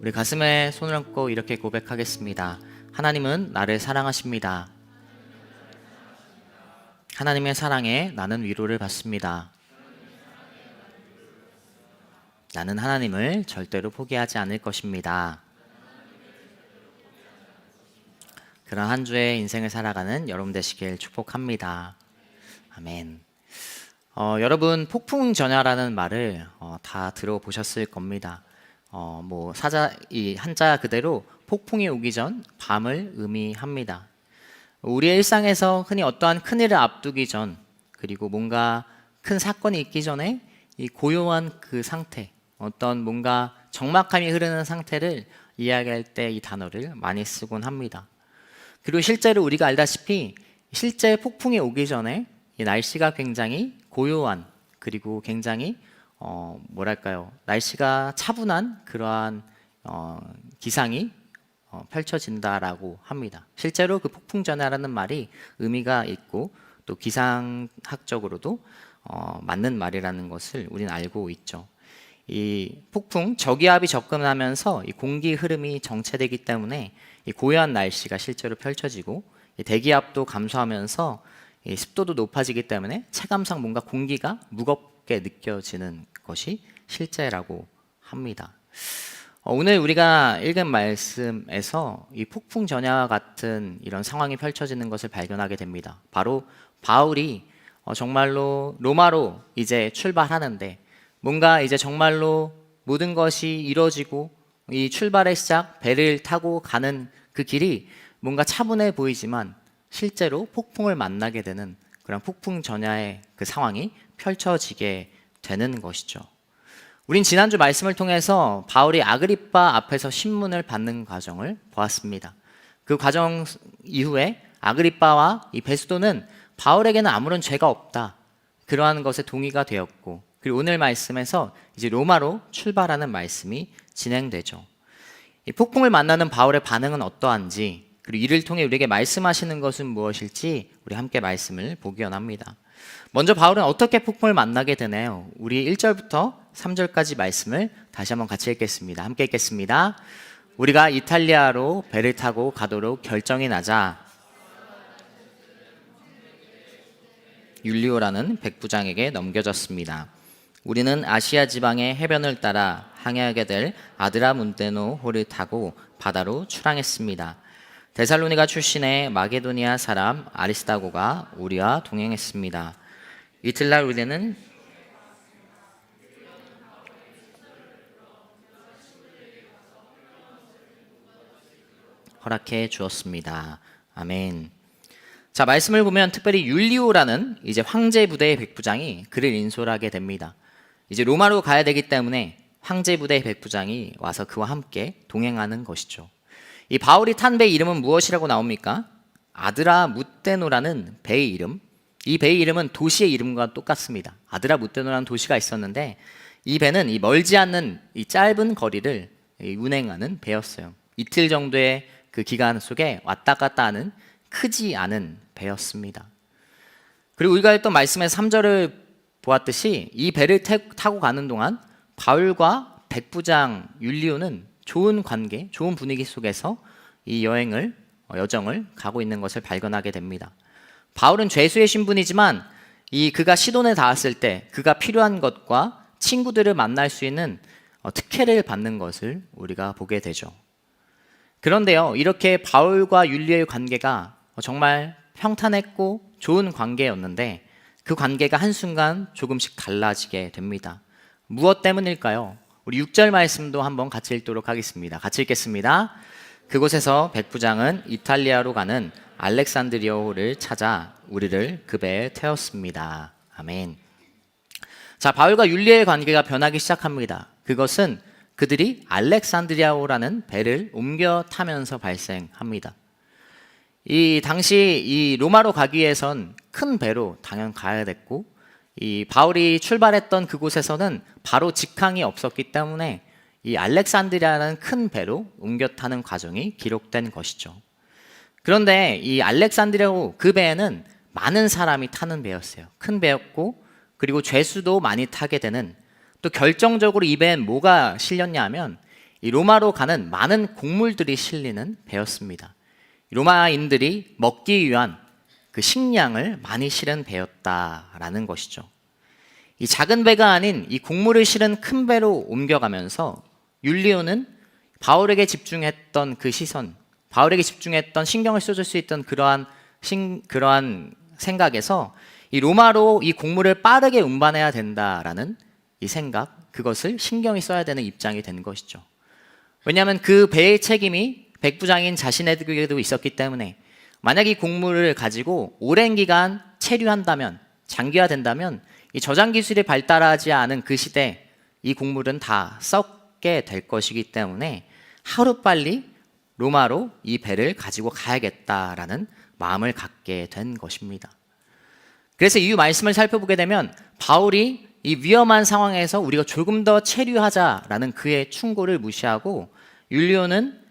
우리 가슴에 손을 얹고 이렇게 고백하겠습니다. 하나님은 나를 사랑하십니다. 하나님의 사랑에 나는 위로를 받습니다. 나는 하나님을 절대로 포기하지 않을 것입니다. 그런 한 주의 인생을 살아가는 여러분 되시길 축복합니다. 아멘. 여러분 폭풍전야라는 말을 다 들어보셨을 겁니다. 이 한자 그대로 폭풍이 오기 전 밤을 의미합니다. 우리의 일상에서 흔히 어떠한 큰일을 앞두기 전, 그리고 뭔가 큰 사건이 있기 전에 이 고요한 그 상태, 어떤 뭔가 적막함이 흐르는 상태를 이야기할 때 이 단어를 많이 쓰곤 합니다. 그리고 실제로 우리가 알다시피 실제 폭풍이 오기 전에 이 날씨가 굉장히 고요한, 그리고 굉장히 날씨가 차분한 그러한 기상이 펼쳐진다라고 합니다. 실제로 그 폭풍전야라는 말이 의미가 있고 또 기상학적으로도 맞는 말이라는 것을 우리는 알고 있죠. 이 폭풍, 저기압이 접근하면서 이 공기 흐름이 정체되기 때문에 이 고요한 날씨가 실제로 펼쳐지고, 이 대기압도 감소하면서 이 습도도 높아지기 때문에 체감상 뭔가 공기가 무겁게 느껴지는 것이 실제라고 합니다. 오늘 우리가 읽은 말씀에서 이 폭풍전야와 같은 이런 상황이 펼쳐지는 것을 발견하게 됩니다. 바로 바울이 정말로 로마로 이제 출발하는데, 뭔가 이제 정말로 모든 것이 이루어지고 이 출발의 시작, 배를 타고 가는 그 길이 뭔가 차분해 보이지만 실제로 폭풍을 만나게 되는 그런 폭풍전야의 그 상황이 펼쳐지게 되는 것이죠. 우린 지난주 말씀을 통해서 바울이 아그리빠 앞에서 신문을 받는 과정을 보았습니다. 그 과정 이후에 아그리빠와 이 베스도는 바울에게는 아무런 죄가 없다, 그러한 것에 동의가 되었고, 그리고 오늘 말씀에서 이제 로마로 출발하는 말씀이 진행되죠. 이 폭풍을 만나는 바울의 반응은 어떠한지, 그리고 이를 통해 우리에게 말씀하시는 것은 무엇일지 우리 함께 말씀을 보기 원합니다. 먼저 바울은 어떻게 폭풍을 만나게 되나요? 우리 1절부터 3절까지 말씀을 다시 한번 같이 읽겠습니다. 함께 읽겠습니다. 우리가 이탈리아로 배를 타고 가도록 결정이 나자 율리오라는 백부장에게 넘겨졌습니다. 우리는 아시아 지방의 해변을 따라 항해하게 될 아드라문테노호를 타고 바다로 출항했습니다. 데살로니가 출신의 마게도니아 사람 아리스다고가 우리와 동행했습니다. 이틀날 우리는 허락해 주었습니다. 아멘. 자, 말씀을 보면 특별히 율리오라는 이제 황제 부대의 백부장이 그를 인솔하게 됩니다. 이제 로마로 가야 되기 때문에 황제 부대의 백부장이 와서 그와 함께 동행하는 것이죠. 이 바울이 탄 배의 이름은 무엇이라고 나옵니까? 아드라무테노라는 배의 이름. 이 배의 이름은 도시의 이름과 똑같습니다. 아드라무테노라는 도시가 있었는데, 이 배는 이 멀지 않는 이 짧은 거리를 운행하는 배였어요. 이틀 정도의 그 기간 속에 왔다 갔다 하는 크지 않은 배였습니다. 그리고 우리가 했던 말씀의 3절을 보았듯이 이 배를 타고 가는 동안 바울과 백부장 율리오는 좋은 관계, 좋은 분위기 속에서 이 여정을 가고 있는 것을 발견하게 됩니다. 바울은 죄수의 신분이지만 그가 시돈에 닿았을 때 그가 필요한 것과 친구들을 만날 수 있는 특혜를 받는 것을 우리가 보게 되죠. 그런데요, 이렇게 바울과 율리오의 관계가 정말 평탄했고 좋은 관계였는데 그 관계가 한순간 조금씩 달라지게 됩니다. 무엇 때문일까요? 우리 6절 말씀도 한번 같이 읽도록 하겠습니다. 같이 읽겠습니다. 그곳에서 백부장은 이탈리아로 가는 알렉산드리아호를 찾아 우리를 그 배에 태웠습니다. 아멘. 자, 바울과 율리오의 관계가 변하기 시작합니다. 그것은 그들이 알렉산드리아호라는 배를 옮겨 타면서 발생합니다. 이 당시 이 로마로 가기 위해선 큰 배로 당연 가야 됐고, 이 바울이 출발했던 그곳에서는 바로 직항이 없었기 때문에 이 알렉산드리아라는 큰 배로 옮겨 타는 과정이 기록된 것이죠. 그런데 이 알렉산드리아호 그 배에는 많은 사람이 타는 배였어요. 큰 배였고, 그리고 죄수도 많이 타게 되는, 또 결정적으로 이 배엔 뭐가 실렸냐 하면 이 로마로 가는 많은 곡물들이 실리는 배였습니다. 로마인들이 먹기 위한 그 식량을 많이 실은 배였다라는 것이죠. 이 작은 배가 아닌 이 곡물을 실은 큰 배로 옮겨가면서 율리오는 바울에게 집중했던 그 시선, 바울에게 집중했던 신경을 쏟을 수 있던 그러한 생각에서 이 로마로 이 곡물을 빠르게 운반해야 된다라는 이 생각, 그것을 신경이 써야 되는 입장이 된 것이죠. 왜냐하면 그 배의 책임이 백부장인 자신에게도 있었기 때문에 만약 이 곡물을 가지고 오랜 기간 체류한다면, 장기화된다면 이 저장 기술이 발달하지 않은 그 시대 이 곡물은 다 썩게 될 것이기 때문에 하루빨리 로마로 이 배를 가지고 가야겠다라는 마음을 갖게 된 것입니다. 그래서 이 말씀을 살펴보게 되면 바울이 이 위험한 상황에서 우리가 조금 더 체류하자라는 그의 충고를 무시하고 율리오는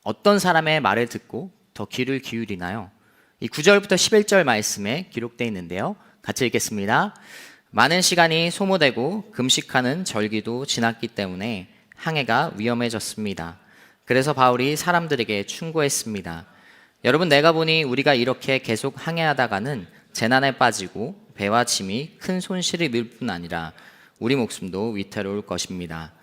어떤 사람의 말을 듣고 더 귀를 기울이나요? 이 9절부터 11절 말씀에 기록되어 있는데요. 같이 읽겠습니다. 많은 시간이 소모되고 금식하는 절기도 지났기 때문에 항해가 위험해졌습니다. 그래서 바울이 사람들에게 충고했습니다. 여러분, 내가 보니 우리가 이렇게 계속 항해하다가는 재난에 빠지고 배와 짐이 큰 손실을 입을 뿐 아니라 우리 목숨도 위태로울 것입니다.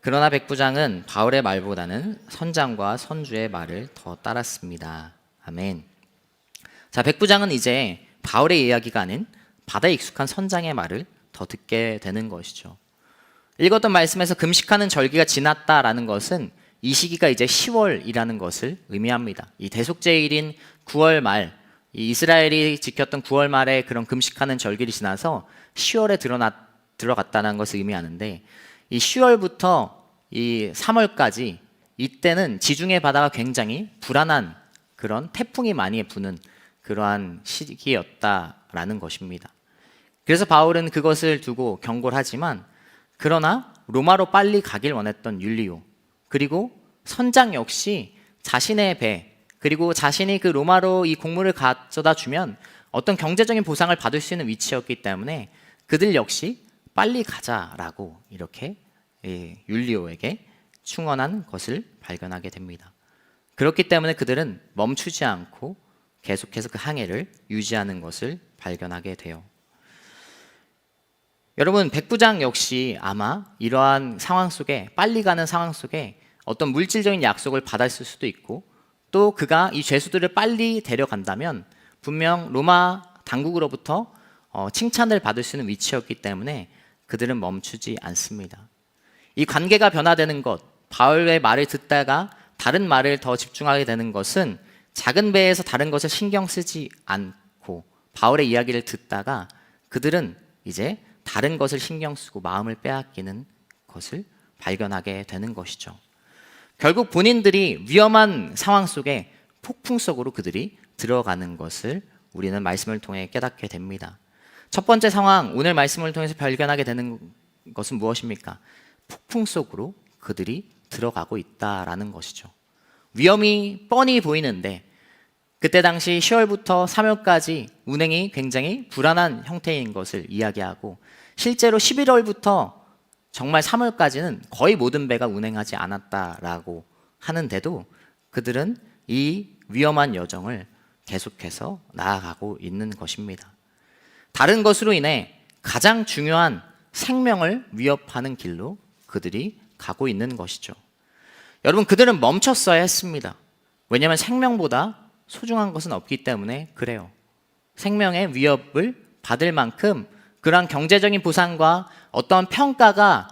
그러나 백부장은 바울의 말보다는 선장과 선주의 말을 더 따랐습니다. 아멘. 자, 백부장은 이제 바울의 이야기가 아닌 바다에 익숙한 선장의 말을 더 듣게 되는 것이죠. 읽었던 말씀에서 금식하는 절기가 지났다라는 것은 이 시기가 이제 10월이라는 것을 의미합니다. 이 대속제일인 9월 말, 이 이스라엘이 지켰던 9월 말에 그런 금식하는 절기를 지나서 10월에 들어갔다는 것을 의미하는데, 이 10월부터 이 3월까지 이때는 지중해 바다가 굉장히 불안한 그런 태풍이 많이 부는 그러한 시기였다라는 것입니다. 그래서 바울은 그것을 두고 경고를 하지만, 그러나 로마로 빨리 가길 원했던 율리오, 그리고 선장 역시 자신의 배, 그리고 자신이 그 로마로 이 곡물을 가져다 주면 어떤 경제적인 보상을 받을 수 있는 위치였기 때문에 그들 역시 빨리 가자라고 이렇게 율리오에게 충원한 것을 발견하게 됩니다. 그렇기 때문에 그들은 멈추지 않고 계속해서 그 항해를 유지하는 것을 발견하게 돼요. 여러분, 백부장 역시 아마 이러한 상황 속에, 빨리 가는 상황 속에 어떤 물질적인 약속을 받았을 수도 있고, 또 그가 이 죄수들을 빨리 데려간다면 분명 로마 당국으로부터 칭찬을 받을 수 있는 위치였기 때문에 그들은 멈추지 않습니다. 이 관계가 변화되는 것, 바울의 말을 듣다가 다른 말을 더 집중하게 되는 것은 작은 배에서 다른 것을 신경 쓰지 않고 바울의 이야기를 듣다가 그들은 이제 다른 것을 신경 쓰고 마음을 빼앗기는 것을 발견하게 되는 것이죠. 결국 본인들이 위험한 상황 속에 폭풍 속으로 그들이 들어가는 것을 우리는 말씀을 통해 깨닫게 됩니다. 첫 번째 상황, 오늘 말씀을 통해서 발견하게 되는 것은 무엇입니까? 폭풍 속으로 그들이 들어가고 있다라는 것이죠. 위험이 뻔히 보이는데 그때 당시 10월부터 3월까지 운행이 굉장히 불안한 형태인 것을 이야기하고, 실제로 11월부터 정말 3월까지는 거의 모든 배가 운행하지 않았다라고 하는데도 그들은 이 위험한 여정을 계속해서 나아가고 있는 것입니다. 다른 것으로 인해 가장 중요한 생명을 위협하는 길로 그들이 가고 있는 것이죠. 여러분, 그들은 멈췄어야 했습니다. 왜냐하면 생명보다 소중한 것은 없기 때문에 그래요. 생명의 위협을 받을 만큼 그러한 경제적인 보상과 어떤 평가가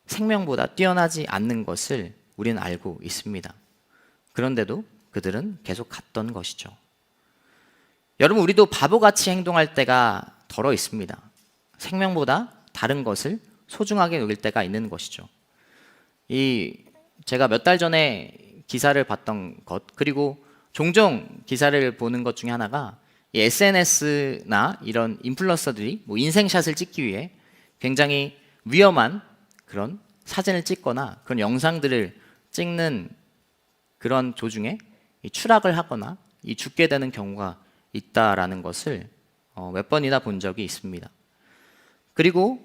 생명보다 뛰어나지 않는 것을 우리는 알고 있습니다. 그런데도 그들은 계속 갔던 것이죠. 여러분, 우리도 바보같이 행동할 때가 덜어 있습니다. 생명보다 다른 것을 소중하게 여길 때가 있는 것이죠. 제가 몇 달 전에 기사를 봤던 것, 그리고 종종 기사를 보는 것 중에 하나가 SNS나 이런 인플루언서들이 인생샷을 찍기 위해 굉장히 위험한 그런 사진을 찍거나 그런 영상들을 찍는 그런 도중에 추락을 하거나 죽게 되는 경우가 있다라는 것을 몇 번이나 본 적이 있습니다. 그리고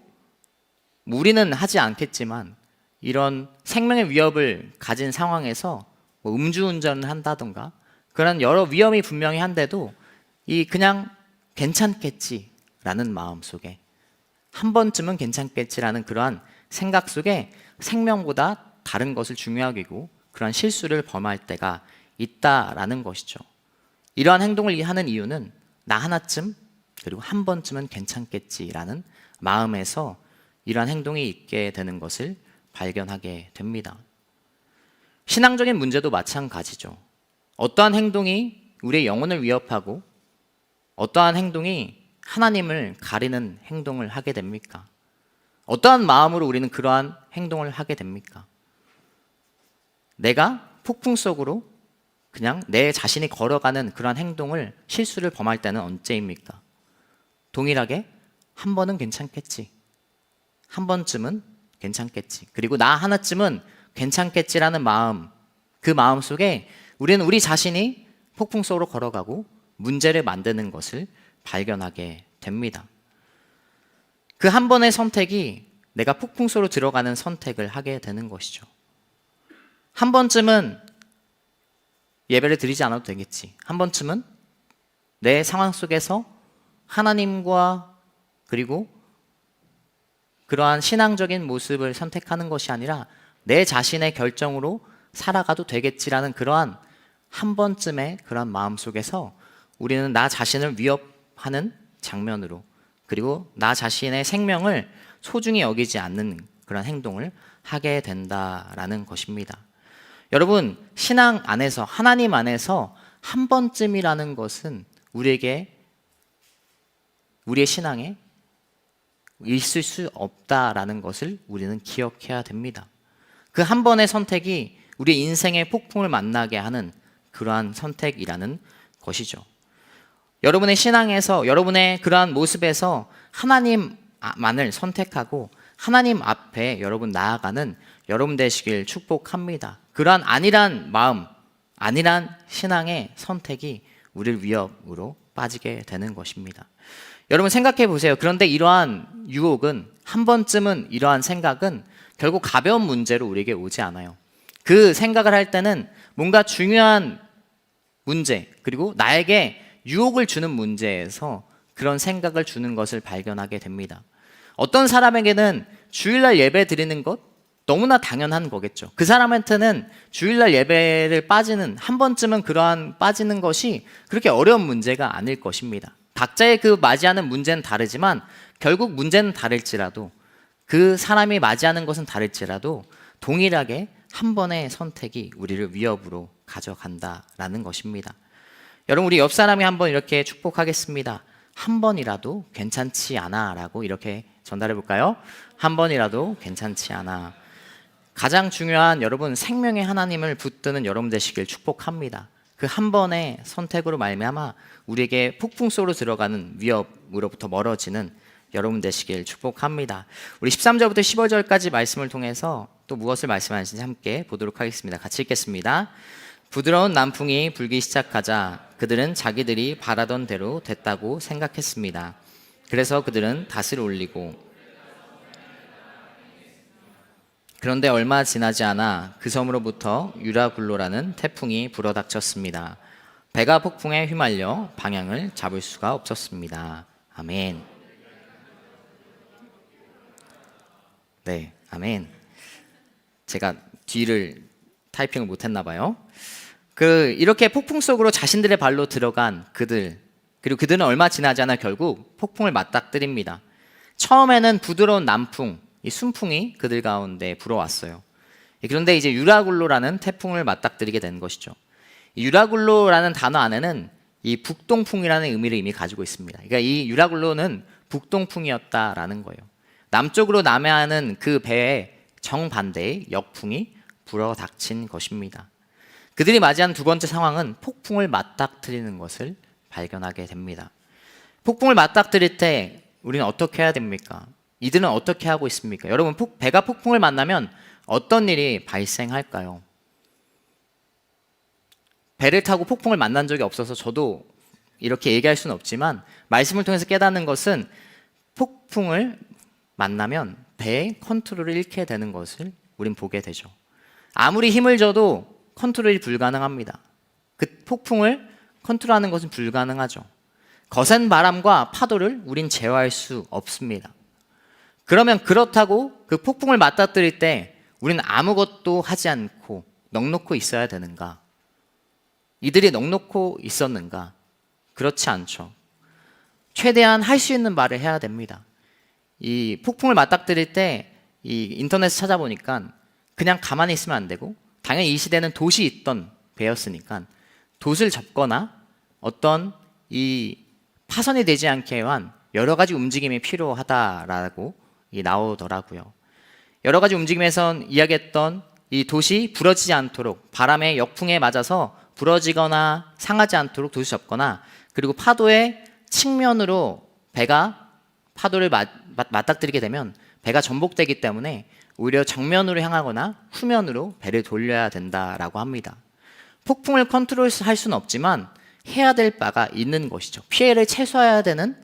우리는 하지 않겠지만 이런 생명의 위협을 가진 상황에서 뭐 음주운전을 한다던가 그런 여러 위험이 분명히 한데도 이 그냥 괜찮겠지라는 마음 속에 한 번쯤은 괜찮겠지라는 그러한 생각 속에 생명보다 다른 것을 중요하게 여기고 그런 실수를 범할 때가 있다라는 것이죠. 이러한 행동을 하는 이유는 나 하나쯤 그리고 한 번쯤은 괜찮겠지라는 마음에서 이러한 행동이 있게 되는 것을 발견하게 됩니다. 신앙적인 문제도 마찬가지죠. 어떠한 행동이 우리의 영혼을 위협하고 어떠한 행동이 하나님을 가리는 행동을 하게 됩니까? 어떠한 마음으로 우리는 그러한 행동을 하게 됩니까? 내가 폭풍 속으로 그냥 내 자신이 걸어가는 그러한 행동을 실수를 범할 때는 언제입니까? 동일하게 한 번은 괜찮겠지. 한 번쯤은 괜찮겠지. 그리고 나 하나쯤은 괜찮겠지라는 마음, 그 마음 속에 우리는 우리 자신이 폭풍 속으로 걸어가고 문제를 만드는 것을 발견하게 됩니다. 그 한 번의 선택이 내가 폭풍 속으로 들어가는 선택을 하게 되는 것이죠. 한 번쯤은 예배를 드리지 않아도 되겠지. 한 번쯤은 내 상황 속에서 하나님과 그리고 그러한 신앙적인 모습을 선택하는 것이 아니라 내 자신의 결정으로 살아가도 되겠지라는 그러한 한 번쯤의 그런 마음 속에서 우리는 나 자신을 위협하는 장면으로 그리고 나 자신의 생명을 소중히 여기지 않는 그런 행동을 하게 된다라는 것입니다. 여러분, 신앙 안에서 하나님 안에서 한 번쯤이라는 것은 우리에게 우리의 신앙에 있을 수 없다라는 것을 우리는 기억해야 됩니다. 그 한 번의 선택이 우리 인생의 폭풍을 만나게 하는 그러한 선택이라는 것이죠. 여러분의 신앙에서 여러분의 그러한 모습에서 하나님만을 선택하고 하나님 앞에 여러분 나아가는 여러분 되시길 축복합니다. 그러한 안일한 마음, 안일한 신앙의 선택이 우리를 위협으로 빠지게 되는 것입니다. 여러분 생각해 보세요. 그런데 이러한 유혹은 한 번쯤은 이러한 생각은 결국 가벼운 문제로 우리에게 오지 않아요. 그 생각을 할 때는 뭔가 중요한 문제 그리고 나에게 유혹을 주는 문제에서 그런 생각을 주는 것을 발견하게 됩니다. 어떤 사람에게는 주일날 예배 드리는 것 너무나 당연한 거겠죠. 그 사람한테는 주일날 예배를 빠지는 한 번쯤은 그러한 빠지는 것이 그렇게 어려운 문제가 아닐 것입니다. 각자의 그 맞이하는 문제는 다르지만 결국 문제는 다를지라도 그 사람이 맞이하는 것은 다를지라도 동일하게 한 번의 선택이 우리를 위협으로 가져간다라는 것입니다. 여러분 우리 옆 사람이 한번 이렇게 축복하겠습니다. 한 번이라도 괜찮지 않아 라고 이렇게 전달해 볼까요? 한 번이라도 괜찮지 않아. 가장 중요한 여러분 생명의 하나님을 붙드는 여러분 되시길 축복합니다. 그 한 번의 선택으로 말미암아 우리에게 폭풍 속으로 들어가는 위협으로부터 멀어지는 여러분 되시길 축복합니다. 우리 13절부터 15절까지 말씀을 통해서 또 무엇을 말씀하시는지 함께 보도록 하겠습니다. 같이 읽겠습니다. 부드러운 남풍이 불기 시작하자 그들은 자기들이 바라던 대로 됐다고 생각했습니다. 그래서 그들은 닷을 올리고 그런데 얼마 지나지 않아 그 섬으로부터 유라굴로라는 태풍이 불어닥쳤습니다. 배가 폭풍에 휘말려 방향을 잡을 수가 없었습니다. 아멘. 네, 아멘. 제가 뒤를 타이핑을 못했나 봐요. 이렇게 폭풍 속으로 자신들의 발로 들어간 그들, 그리고 그들은 얼마 지나지 않아 결국 폭풍을 맞닥뜨립니다. 처음에는 부드러운 남풍, 이 순풍이 그들 가운데 불어왔어요. 그런데 이제 유라굴로라는 태풍을 맞닥뜨리게 된 것이죠. 이 유라굴로라는 단어 안에는 이 북동풍이라는 의미를 이미 가지고 있습니다. 그러니까 이 유라굴로는 북동풍이었다라는 거예요. 남쪽으로 남해하는 그 배에 정반대의 역풍이 불어닥친 것입니다. 그들이 맞이한 두 번째 상황은 폭풍을 맞닥뜨리는 것을 발견하게 됩니다. 폭풍을 맞닥뜨릴 때 우리는 어떻게 해야 됩니까? 이들은 어떻게 하고 있습니까? 여러분 배가 폭풍을 만나면 어떤 일이 발생할까요? 배를 타고 폭풍을 만난 적이 없어서 저도 이렇게 얘기할 수는 없지만 말씀을 통해서 깨닫는 것은 폭풍을 만나면 배의 컨트롤을 잃게 되는 것을 우린 보게 되죠. 아무리 힘을 줘도 컨트롤이 불가능합니다. 그 폭풍을 컨트롤하는 것은 불가능하죠. 거센 바람과 파도를 우린 제어할 수 없습니다. 그러면 그렇다고 그 폭풍을 맞닥뜨릴 때 우리는 아무것도 하지 않고 넋놓고 있어야 되는가? 이들이 넋놓고 있었는가? 그렇지 않죠. 최대한 할 수 있는 말을 해야 됩니다. 이 폭풍을 맞닥뜨릴 때 이 인터넷 찾아보니까 그냥 가만히 있으면 안 되고, 당연히 이 시대는 돛이 있던 배였으니까 돛을 접거나 어떤 이 파손이 되지 않게 위한 여러 가지 움직임이 필요하다라고 나오더라고요. 여러 가지 움직임에선 이야기했던 이 돛이 부러지지 않도록, 바람의 역풍에 맞아서 부러지거나 상하지 않도록 돛을 접거나, 그리고 파도의 측면으로 배가 파도를 맞닥뜨리게 되면 배가 전복되기 때문에 오히려 정면으로 향하거나 후면으로 배를 돌려야 된다라고 합니다. 폭풍을 컨트롤할 수는 없지만 해야 될 바가 있는 것이죠. 피해를 최소화해야 되는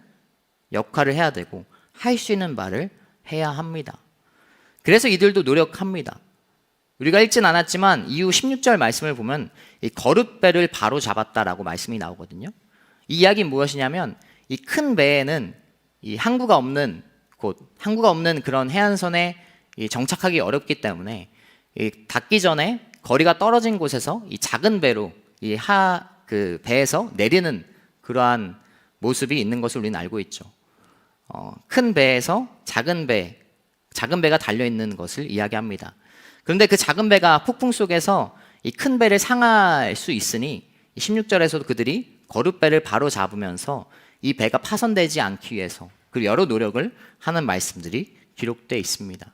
역할을 해야 되고 할 수 있는 말을 해야 합니다. 그래서 이들도 노력합니다. 우리가 읽진 않았지만 이후 16절 말씀을 보면 이 거룻배를 바로 잡았다라고 말씀이 나오거든요. 이 이야기는 무엇이냐면 이 큰 배에는 이 항구가 없는 그런 해안선에 정착하기 어렵기 때문에 닿기 전에 거리가 떨어진 곳에서 이 작은 배로 그 배에서 내리는 그러한 모습이 있는 것을 우리는 알고 있죠. 큰 배에서 작은 배가 달려 있는 것을 이야기합니다. 그런데 그 작은 배가 폭풍 속에서 이 큰 배를 상할 수 있으니 16절에서도 그들이 거룻배를 바로 잡으면서 이 배가 파손되지 않기 위해서 그리고 여러 노력을 하는 말씀들이 기록되어 있습니다.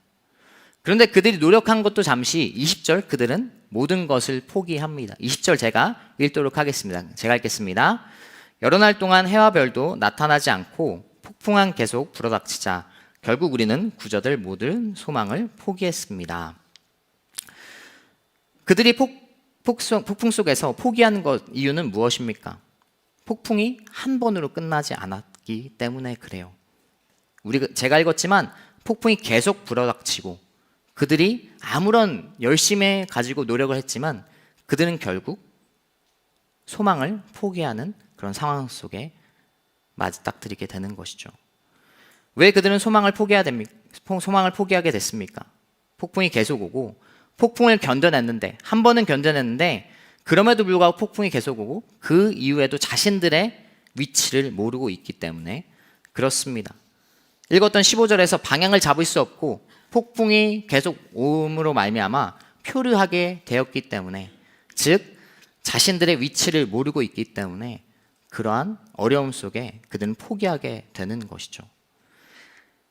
그런데 그들이 노력한 것도 잠시 20절 그들은 모든 것을 포기합니다. 20절 제가 읽도록 하겠습니다. 제가 읽겠습니다. 여러 날 동안 해와 별도 나타나지 않고 폭풍은 계속 불어닥치자 결국 우리는 구저들 모든 소망을 포기했습니다. 그들이 폭풍 속에서 포기한 것 이유는 무엇입니까? 폭풍이 한 번으로 끝나지 않았기 때문에 그래요. 제가 읽었지만 폭풍이 계속 불어닥치고 그들이 아무런 열심히 가지고 노력을 했지만 그들은 결국 소망을 포기하는 그런 상황 속에 맞닥뜨리게 되는 것이죠. 왜 그들은 소망을 포기하게 됐습니까? 폭풍이 계속 오고 폭풍을 견뎌냈는데, 한 번은 견뎌냈는데 그럼에도 불구하고 폭풍이 계속 오고 그 이후에도 자신들의 위치를 모르고 있기 때문에 그렇습니다. 읽었던 15절에서 방향을 잡을 수 없고 폭풍이 계속 오므로 말미암아 표류하게 되었기 때문에, 즉 자신들의 위치를 모르고 있기 때문에 그러한 어려움 속에 그들은 포기하게 되는 것이죠.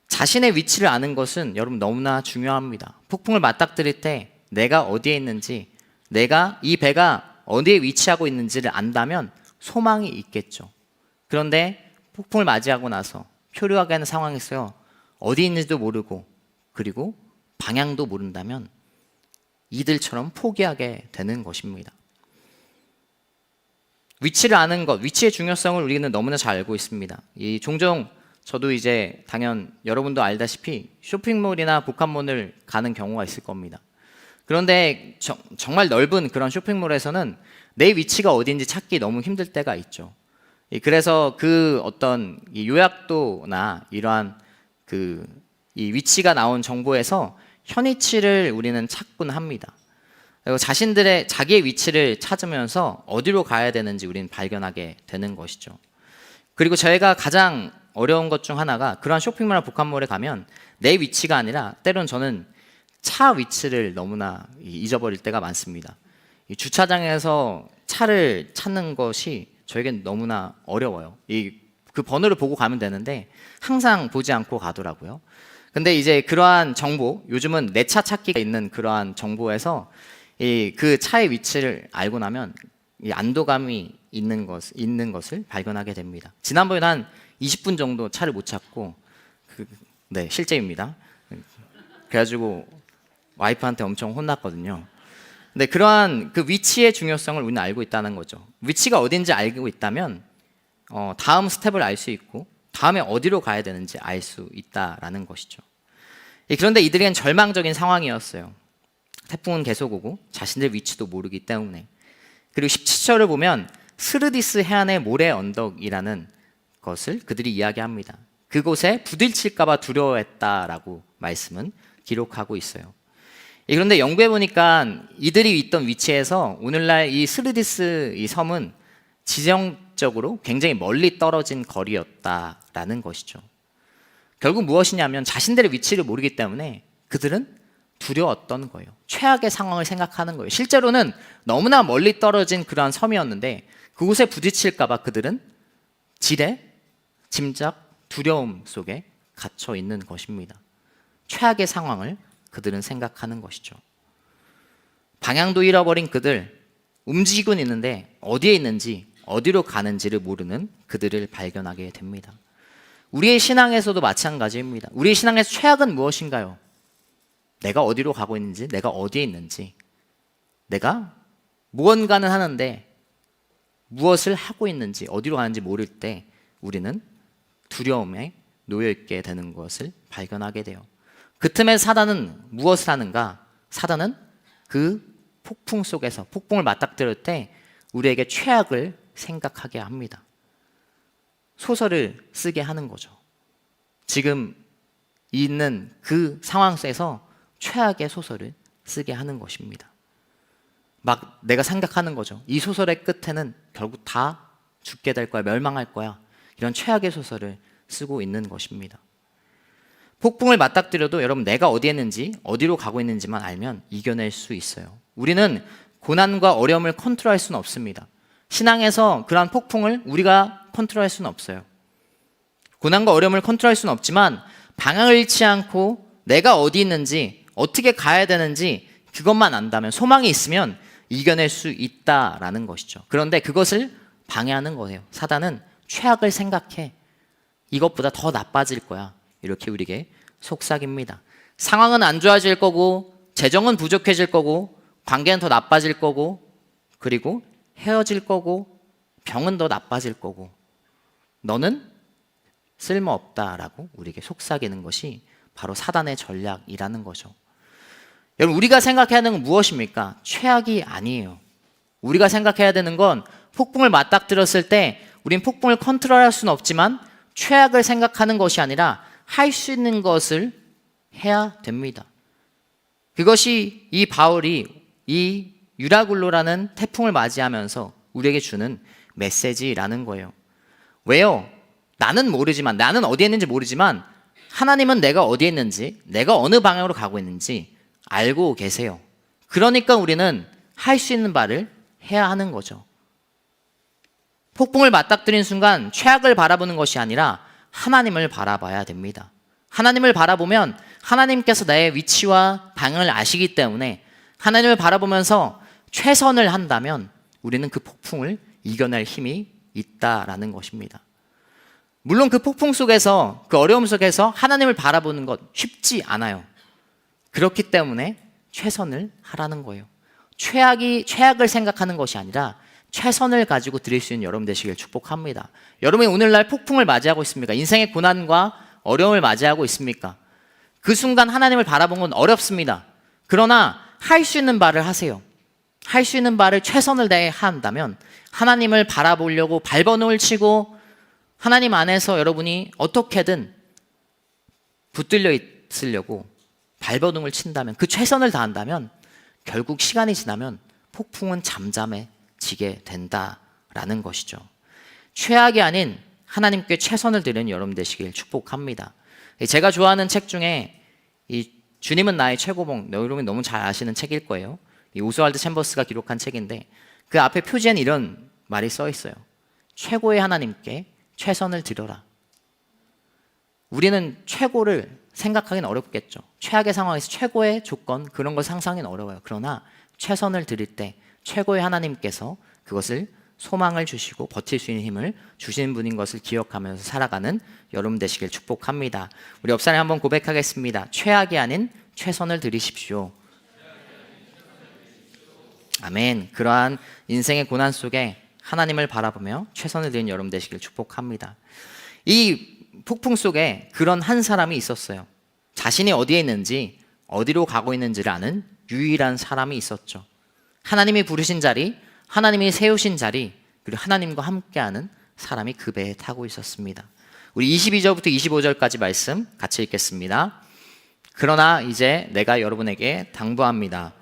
자신의 위치를 아는 것은 여러분 너무나 중요합니다. 폭풍을 맞닥뜨릴 때 내가 어디에 있는지, 내가 이 배가 어디에 위치하고 있는지를 안다면 소망이 있겠죠. 그런데 폭풍을 맞이하고 나서 표류하게 하는 상황에서 어디 있는지도 모르고 그리고 방향도 모른다면 이들처럼 포기하게 되는 것입니다. 위치를 아는 것, 위치의 중요성을 우리는 너무나 잘 알고 있습니다. 종종 저도 이제 여러분도 알다시피 쇼핑몰이나 복합몰을 가는 경우가 있을 겁니다. 그런데 정말 넓은 그런 쇼핑몰에서는 내 위치가 어딘지 찾기 너무 힘들 때가 있죠. 그래서 그 어떤 요약도나 이러한 이 위치가 나온 정보에서 현위치를 우리는 찾곤 합니다. 그리고 자기의 위치를 찾으면서 어디로 가야 되는지 우리는 발견하게 되는 것이죠. 그리고 저희가 가장 어려운 것 중 하나가 그러한 쇼핑몰이나 복합몰에 가면 내 위치가 아니라 때로는 저는 차 위치를 너무나 잊어버릴 때가 많습니다. 주차장에서 차를 찾는 것이 저에겐 너무나 어려워요. 그 번호를 보고 가면 되는데 항상 보지 않고 가더라고요. 근데 이제 그러한 정보, 요즘은 내 차 찾기가 있는 그러한 정보에서 그 차의 위치를 알고 나면 안도감이 있는 것을 발견하게 됩니다. 지난번에 한 20분 정도 차를 못 찾고 네, 실제입니다. 그래가지고 와이프한테 엄청 혼났거든요. 근데 그러한 그 위치의 중요성을 우리는 알고 있다는 거죠. 위치가 어딘지 알고 있다면 다음 스텝을 알 수 있고 다음에 어디로 가야 되는지 알 수 있다라는 것이죠. 그런데 이들에겐 절망적인 상황이었어요. 태풍은 계속 오고 자신들 위치도 모르기 때문에. 그리고 17절을 보면 스르디스 해안의 모래 언덕이라는 것을 그들이 이야기합니다. 그곳에 부딪힐까봐 두려워했다라고 말씀은 기록하고 있어요. 그런데 연구해 보니까 이들이 있던 위치에서 오늘날 이 스르디스 이 섬은 지정적으로 굉장히 멀리 떨어진 거리였다라는 것이죠. 결국 무엇이냐면 자신들의 위치를 모르기 때문에 그들은 두려웠던 거예요. 최악의 상황을 생각하는 거예요. 실제로는 너무나 멀리 떨어진 그러한 섬이었는데 그곳에 부딪힐까봐 그들은 지레, 짐작, 두려움 속에 갇혀 있는 것입니다. 최악의 상황을 그들은 생각하는 것이죠. 방향도 잃어버린 그들, 움직이고는 있는데 어디에 있는지, 어디로 가는지를 모르는 그들을 발견하게 됩니다. 우리의 신앙에서도 마찬가지입니다. 우리의 신앙에서 최악은 무엇인가요? 내가 어디로 가고 있는지, 내가 어디에 있는지, 내가 무언가는 하는데 무엇을 하고 있는지, 어디로 가는지 모를 때 우리는 두려움에 놓여있게 되는 것을 발견하게 돼요. 그 틈에 사단은 무엇을 하는가? 사단은 그 폭풍 속에서 폭풍을 맞닥뜨릴 때 우리에게 최악을 생각하게 합니다. 소설을 쓰게 하는 거죠. 지금 있는 그 상황 속에서 최악의 소설을 쓰게 하는 것입니다. 막 내가 생각하는 거죠. 이 소설의 끝에는 결국 다 죽게 될 거야, 멸망할 거야. 이런 최악의 소설을 쓰고 있는 것입니다. 폭풍을 맞닥뜨려도 여러분 내가 어디에 있는지, 어디로 가고 있는지만 알면 이겨낼 수 있어요. 우리는 고난과 어려움을 컨트롤할 수는 없습니다. 신앙에서 그러한 폭풍을 우리가 컨트롤할 수는 없어요. 고난과 어려움을 컨트롤할 수는 없지만 방향을 잃지 않고 내가 어디 있는지, 어떻게 가야 되는지 그것만 안다면, 소망이 있으면 이겨낼 수 있다라는 것이죠. 그런데 그것을 방해하는 거예요. 사단은 최악을 생각해. 이것보다 더 나빠질 거야. 이렇게 우리에게 속삭입니다. 상황은 안 좋아질 거고, 재정은 부족해질 거고, 관계는 더 나빠질 거고, 그리고 헤어질 거고, 병은 더 나빠질 거고, 너는 쓸모없다라고 우리에게 속삭이는 것이 바로 사단의 전략이라는 거죠. 여러분, 우리가 생각해야 하는 건 무엇입니까? 최악이 아니에요. 우리가 생각해야 되는 건 폭풍을 맞닥뜨렸을 때 우린 폭풍을 컨트롤할 수는 없지만 최악을 생각하는 것이 아니라 할 수 있는 것을 해야 됩니다. 그것이 이 바울이 이 유라굴로라는 태풍을 맞이하면서 우리에게 주는 메시지라는 거예요. 왜요? 나는 모르지만, 나는 어디에 있는지 모르지만 하나님은 내가 어디에 있는지, 내가 어느 방향으로 가고 있는지 알고 계세요. 그러니까 우리는 할 수 있는 바를 해야 하는 거죠. 폭풍을 맞닥뜨린 순간 최악을 바라보는 것이 아니라 하나님을 바라봐야 됩니다. 하나님을 바라보면 하나님께서 나의 위치와 방향을 아시기 때문에 하나님을 바라보면서 최선을 한다면 우리는 그 폭풍을 이겨낼 힘이 있다라는 것입니다. 물론 그 폭풍 속에서, 그 어려움 속에서 하나님을 바라보는 것 쉽지 않아요. 그렇기 때문에 최선을 하라는 거예요. 최악을 생각하는 것이 아니라 최선을 가지고 드릴 수 있는 여러분 되시길 축복합니다. 여러분이 오늘날 폭풍을 맞이하고 있습니까? 인생의 고난과 어려움을 맞이하고 있습니까? 그 순간 하나님을 바라본 건 어렵습니다. 그러나 할 수 있는 바를 하세요. 할 수 있는 바를 최선을 다해 한다면 하나님을 바라보려고 발버둥을 치고 하나님 안에서 여러분이 어떻게든 붙들려 있으려고 발버둥을 친다면, 그 최선을 다한다면 결국 시간이 지나면 폭풍은 잠잠해지게 된다라는 것이죠. 최악이 아닌 하나님께 최선을 드리는 여러분 되시길 축복합니다. 제가 좋아하는 책 중에 이 주님은 나의 최고봉, 여러분이 너무 잘 아시는 책일 거예요. 이 오스왈드 챔버스가 기록한 책인데 그 앞에 표지에는 이런 말이 써 있어요. 최고의 하나님께 최선을 드려라. 우리는 최고를 생각하기는 어렵겠죠. 최악의 상황에서 최고의 조건, 그런 걸 상상하기는 어려워요. 그러나 최선을 드릴 때 최고의 하나님께서 그것을 소망을 주시고 버틸 수 있는 힘을 주시는 분인 것을 기억하면서 살아가는 여러분 되시길 축복합니다. 우리 옆 사람에 한번 고백하겠습니다. 최악이 아닌 최선을 드리십시오. 아멘. 그러한 인생의 고난 속에 하나님을 바라보며 최선을 드리는 여러분 되시길 축복합니다. 이 폭풍 속에 그런 한 사람이 있었어요. 자신이 어디에 있는지, 어디로 가고 있는지를 아는 유일한 사람이 있었죠. 하나님이 부르신 자리, 하나님이 세우신 자리, 그리고 하나님과 함께하는 사람이 그 배에 타고 있었습니다. 우리 22절부터 25절까지 말씀 같이 읽겠습니다. 그러나 이제 내가 여러분에게 당부합니다.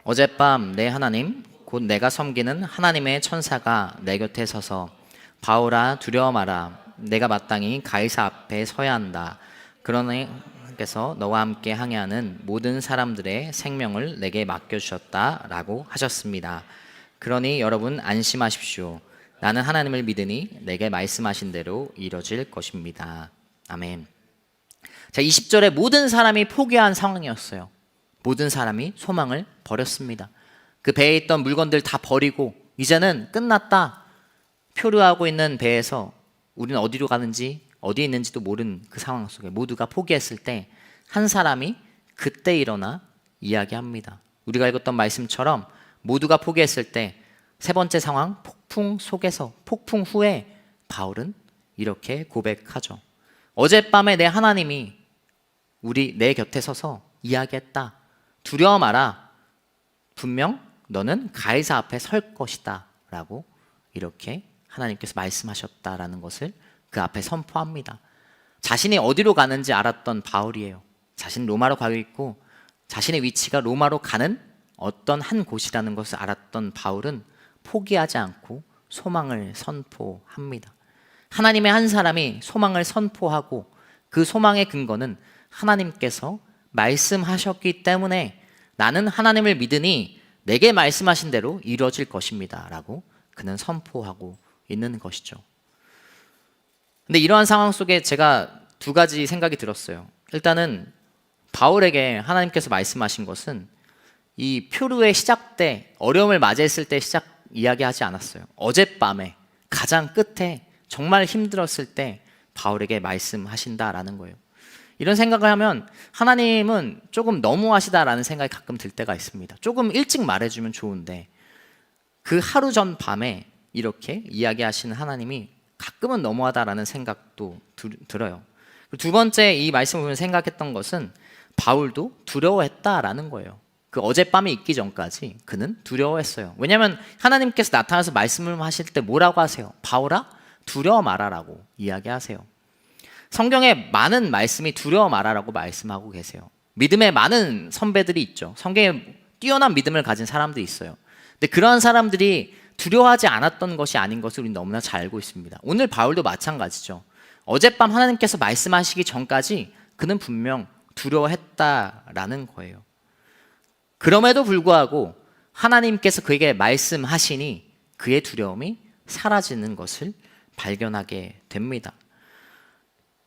어젯밤 내 하나님 곧 내가 섬기는 하나님의 천사가 내 곁에 서서 바울아 두려워 마라 내가 마땅히 가이사 앞에 서야 한다. 그러니 께서 너와 함께 항해하는 모든 사람들의 생명을 내게 맡겨주셨다라고 하셨습니다. 그러니 여러분 안심하십시오. 나는 하나님을 믿으니 내게 말씀하신 대로 이루어질 것입니다. 아멘. 자, 20절에 모든 사람이 포기한 상황이었어요. 모든 사람이 소망을 버렸습니다. 그 배에 있던 물건들 다 버리고 이제는 끝났다. 표류하고 있는 배에서 우리는 어디로 가는지 어디에 있는지도 모르는 그 상황 속에 모두가 포기했을 때 한 사람이 그때 일어나 이야기합니다. 우리가 읽었던 말씀처럼 모두가 포기했을 때 세 번째 상황 폭풍 속에서 폭풍 후에 바울은 이렇게 고백하죠. 어젯밤에 내 하나님이 내 곁에 서서 이야기했다. 두려워 마라. 분명 너는 가이사 앞에 설 것이다 라고 이렇게 하나님께서 말씀하셨다라는 것을 그 앞에 선포합니다. 자신이 어디로 가는지 알았던 바울이에요. 자신은 로마로 가고 있고 자신의 위치가 로마로 가는 어떤 한 곳이라는 것을 알았던 바울은 포기하지 않고 소망을 선포합니다. 하나님의 한 사람이 소망을 선포하고 그 소망의 근거는 하나님께서 말씀하셨기 때문에 나는 하나님을 믿으니 내게 말씀하신 대로 이루어질 것입니다 라고 그는 선포하고 있는 것이죠. 근데 이러한 상황 속에 제가 두 가지 생각이 들었어요. 일단은 바울에게 하나님께서 말씀하신 것은 이 표류의 시작 때 어려움을 맞이했을 때 이야기하지 않았어요. 어젯밤에 가장 끝에 정말 힘들었을 때 바울에게 말씀하신다라는 거예요. 이런 생각을 하면 하나님은 조금 너무하시다라는 생각이 가끔 들 때가 있습니다. 조금 일찍 말해주면 좋은데 그 하루 전 밤에 이렇게 이야기하시는 하나님이 가끔은 너무하다라는 생각도 들어요. 두 번째 이 말씀을 보면 생각했던 것은 바울도 두려워했다라는 거예요. 그 어젯밤에 있기 전까지 그는 두려워했어요. 왜냐하면 하나님께서 나타나서 말씀을 하실 때 뭐라고 하세요? 바울아 두려워 말아라고 이야기하세요. 성경에 많은 말씀이 두려워 말아라고 말씀하고 계세요. 믿음에 많은 선배들이 있죠. 성경에 뛰어난 믿음을 가진 사람들이 있어요. 근데 그러한 사람들이 두려워하지 않았던 것이 아닌 것을 우리는 너무나 잘 알고 있습니다. 오늘 바울도 마찬가지죠. 어젯밤 하나님께서 말씀하시기 전까지 그는 분명 두려워했다라는 거예요. 그럼에도 불구하고 하나님께서 그에게 말씀하시니 그의 두려움이 사라지는 것을 발견하게 됩니다.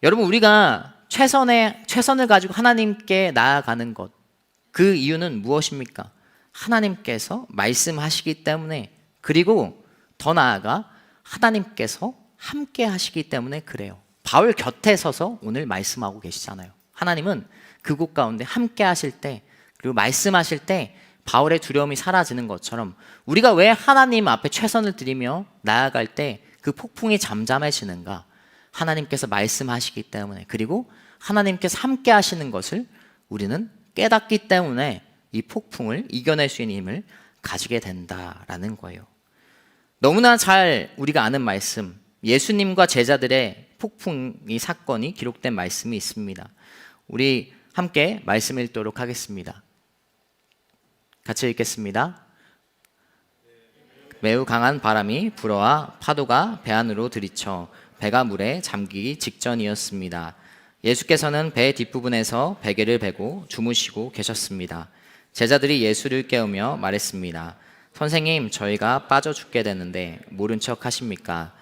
여러분, 우리가 최선을 가지고 하나님께 나아가는 것, 그 이유는 무엇입니까? 하나님께서 말씀하시기 때문에, 그리고 더 나아가 하나님께서 함께 하시기 때문에 그래요. 바울 곁에 서서 오늘 말씀하고 계시잖아요. 하나님은 그곳 가운데 함께 하실 때, 그리고 말씀하실 때 바울의 두려움이 사라지는 것처럼 우리가 왜 하나님 앞에 최선을 들이며 나아갈 때 그 폭풍이 잠잠해지는가? 하나님께서 말씀하시기 때문에, 그리고 하나님께서 함께 하시는 것을 우리는 깨닫기 때문에 이 폭풍을 이겨낼 수 있는 힘을 가지게 된다라는 거예요. 너무나 잘 우리가 아는 말씀, 예수님과 제자들의 폭풍이 사건이 기록된 말씀이 있습니다. 우리 함께 말씀 읽도록 하겠습니다. 같이 읽겠습니다. 매우 강한 바람이 불어와 파도가 배 안으로 들이쳐 배가 물에 잠기기 직전이었습니다. 예수께서는 배 뒷부분에서 베개를 베고 주무시고 계셨습니다. 제자들이 예수를 깨우며 말했습니다. 선생님, 저희가 빠져 죽게 되는데 모른 척 하십니까?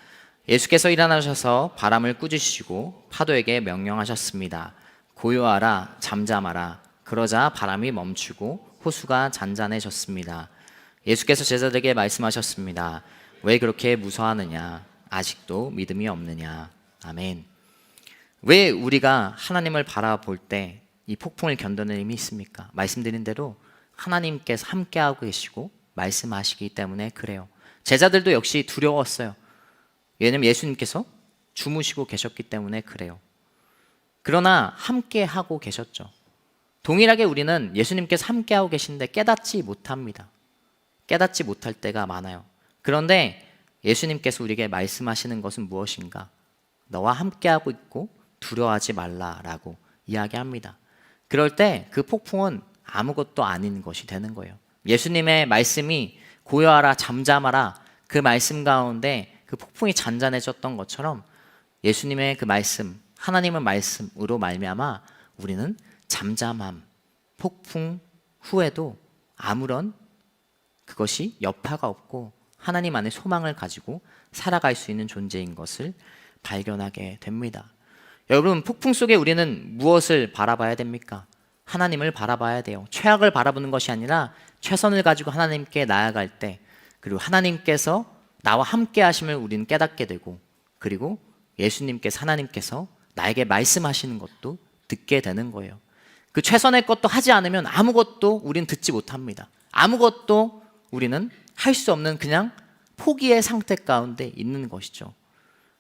예수께서 일어나셔서 바람을 꾸짖으시고 파도에게 명령하셨습니다. 고요하라, 잠잠하라. 그러자 바람이 멈추고 호수가 잔잔해졌습니다. 예수께서 제자들에게 말씀하셨습니다. 왜 그렇게 무서워하느냐? 아직도 믿음이 없느냐? 아멘. 왜 우리가 하나님을 바라볼 때 이 폭풍을 견뎌낼 힘이 있습니까? 말씀드린 대로 하나님께서 함께하고 계시고 말씀하시기 때문에 그래요. 제자들도 역시 두려웠어요. 왜냐면 예수님께서 주무시고 계셨기 때문에 그래요. 그러나 함께 하고 계셨죠. 동일하게 우리는 예수님께서 함께 하고 계신데 깨닫지 못합니다. 깨닫지 못할 때가 많아요. 그런데 예수님께서 우리에게 말씀하시는 것은 무엇인가? 너와 함께 하고 있고 두려워하지 말라라고 이야기합니다. 그럴 때 그 폭풍은 아무것도 아닌 것이 되는 거예요. 예수님의 말씀이 고요하라 잠잠하라 그 말씀 가운데 그 폭풍이 잔잔해졌던 것처럼 예수님의 그 말씀, 하나님의 말씀으로 말미암아 우리는 잠잠함, 폭풍 후에도 아무런 그것이 여파가 없고 하나님 안에 소망을 가지고 살아갈 수 있는 존재인 것을 발견하게 됩니다. 여러분, 폭풍 속에 우리는 무엇을 바라봐야 됩니까? 하나님을 바라봐야 돼요. 최악을 바라보는 것이 아니라 최선을 가지고 하나님께 나아갈 때, 그리고 하나님께서 나와 함께 하심을 우리는 깨닫게 되고, 그리고 예수님께서, 하나님께서 나에게 말씀하시는 것도 듣게 되는 거예요. 그 최선의 것도 하지 않으면 아무것도 우리는 듣지 못합니다. 아무것도 우리는 할 수 없는 그냥 포기의 상태 가운데 있는 것이죠.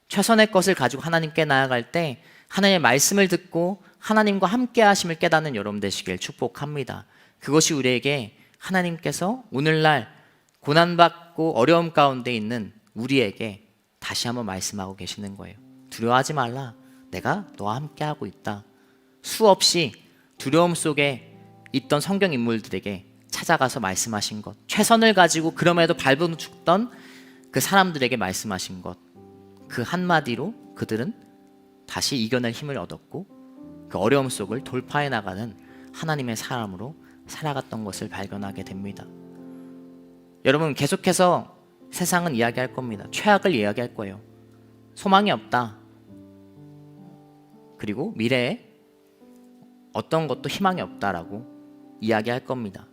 최선의 것을 가지고 하나님께 나아갈 때 하나님의 말씀을 듣고 하나님과 함께 하심을 깨닫는 여러분 되시길 축복합니다. 그것이 우리에게 하나님께서 오늘날 고난받고 어려움 가운데 있는 우리에게 다시 한번 말씀하고 계시는 거예요. 두려워하지 말라. 내가 너와 함께 하고 있다. 수없이 두려움 속에 있던 성경 인물들에게 찾아가서 말씀하신 것, 최선을 가지고 그럼에도 밟아 죽던 그 사람들에게 말씀하신 것, 그 한마디로 그들은 다시 이겨낼 힘을 얻었고 그 어려움 속을 돌파해 나가는 하나님의 사람으로 살아갔던 것을 발견하게 됩니다. 여러분, 계속해서 세상은 이야기할 겁니다. 최악을 이야기할 거예요. 소망이 없다. 그리고 미래에 어떤 것도 희망이 없다라고 이야기할 겁니다.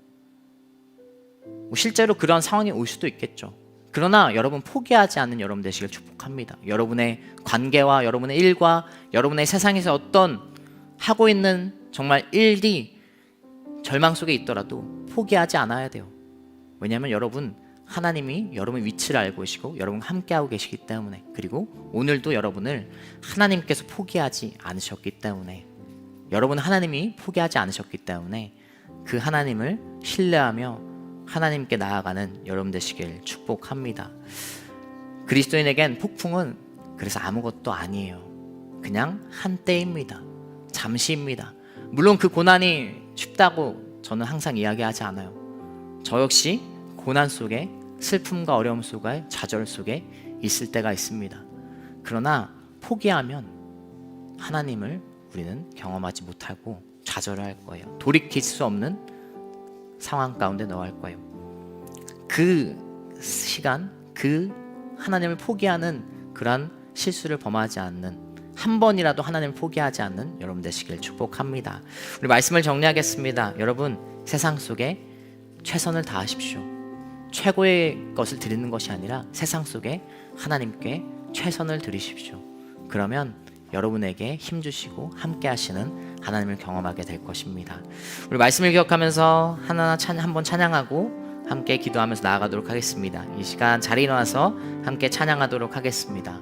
실제로 그런 상황이 올 수도 있겠죠. 그러나 여러분, 포기하지 않는 여러분 되시길 축복합니다. 여러분의 관계와 여러분의 일과 여러분의 세상에서 어떤 하고 있는 정말 일이 절망 속에 있더라도 포기하지 않아야 돼요. 왜냐하면 여러분, 하나님이 여러분의 위치를 알고 계시고 여러분 함께하고 계시기 때문에, 그리고 오늘도 여러분을 하나님께서 포기하지 않으셨기 때문에, 여러분 하나님이 포기하지 않으셨기 때문에 그 하나님을 신뢰하며 하나님께 나아가는 여러분 되시길 축복합니다. 그리스도인에겐 폭풍은 그래서 아무것도 아니에요. 그냥 한때입니다. 잠시입니다. 물론 그 고난이 쉽다고 저는 항상 이야기하지 않아요. 저 역시 고난 속에, 슬픔과 어려움 속에, 좌절 속에 있을 때가 있습니다. 그러나 포기하면 하나님을 우리는 경험하지 못하고 좌절할 거예요. 돌이킬 수 없는 상황 가운데 넣어야 할 거예요. 그 시간, 그 하나님을 포기하는 그런 실수를 범하지 않는, 한 번이라도 하나님을 포기하지 않는 여러분 되시길 축복합니다. 우리 말씀을 정리하겠습니다. 여러분, 세상 속에 최선을 다하십시오. 최고의 것을 드리는 것이 아니라 세상 속에 하나님께 최선을 드리십시오. 그러면 여러분에게 힘주시고 함께 하시는 하나님을 경험하게 될 것입니다. 우리 말씀을 기억하면서 하나하나 한번 찬양하고 함께 기도하면서 나아가도록 하겠습니다. 이 시간 자리에 일어나서 함께 찬양하도록 하겠습니다.